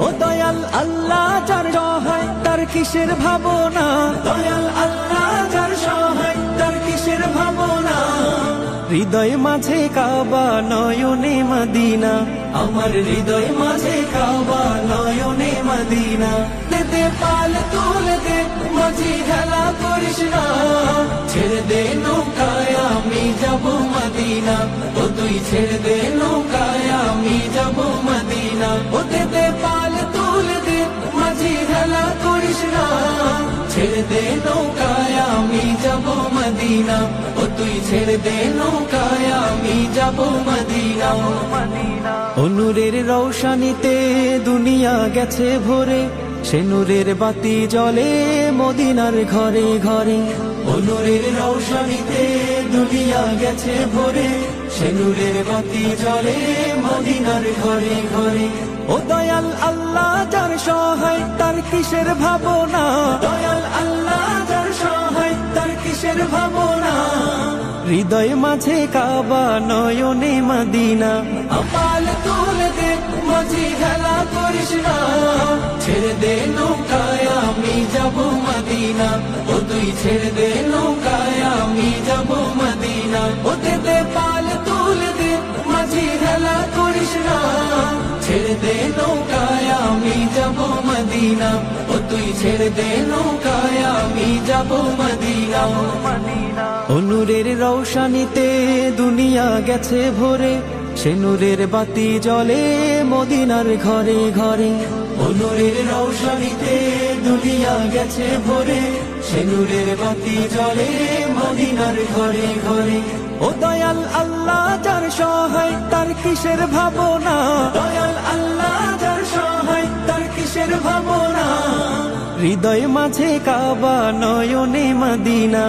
ও দয়াল আল্লাহ যার সহায় তার কিসের ভাবনা, দয়াল আল্লাহ যার সহায় তার কিসের ভাবনা। হৃদয় মাঝে কাবা নয়নে মদিনা, আমার হৃদয় মাঝে কাবা নয়নে মদিনা। দে পাল তুলে দে মাঝি খেলা করিস না, ছেড়ে দে নৌকায় আমি যাব মদিনা। ও তুই ছেড়ে দে নৌকায় আমি যাব মদিনা। ও দে পাল তুলে দে মাঝি খেলা করিস না, ছেড়ে দে নৌকায় আমি যাব মদিনা। ও তুই ছেড়ে দে নৌকায় আমি যাব মদিনা। ও নূরের রৌশনীতে দুনিয়া গেছে ভরে, সে নূরের বাতি জ্বলে মদিনার ঘরে ঘরে। ও নূরের রৌশনীতে দুনিয়া গেছে ভরে, সে নূরের বাতি জ্বলে মদিনার ঘরে ঘরে। ও দয়াল আল্লাহ যার সহায় তার কিসের ভাবনা, দয়াল আল্লাহ যার সহায় তার কিসের ভাবনা। হৃদয় মাঝে কাবা নয়নে মদিনা, পাল তুলে দে মাঝি খেলা করিস না, ছেড়ে দে নৌকায় আমি যাব মদিনা। ও তুই ছেড়ে দে নৌকায় আমি যাব মদিনা। ও দে পাল তুলে দে মাঝি খেলা করিস না, ছেড়ে দে নৌকায় আমি যাব মদিনা। ও তুই ছেড়ে দে নৌকায় আমি যাব মদিনা। ও নূরের রৌশনীতে দুনিয়া গেছে ভরে, সে নূরের বাতি জ্বলে মদিনার ঘরে ঘরে। ও নূরের রৌশনীতে দুনিয়া গেছে ভরে, সে নূরের বাতি জ্বলে মদিনার ঘরে ঘরে। ও দয়াল আল্লাহ যার সহায় তার কিসের ভাবনা, দয়াল আল্লাহ যার সহায় তার কিসের ভাবনা। হৃদয় মাঝে কাবা নয়নে মদিনা।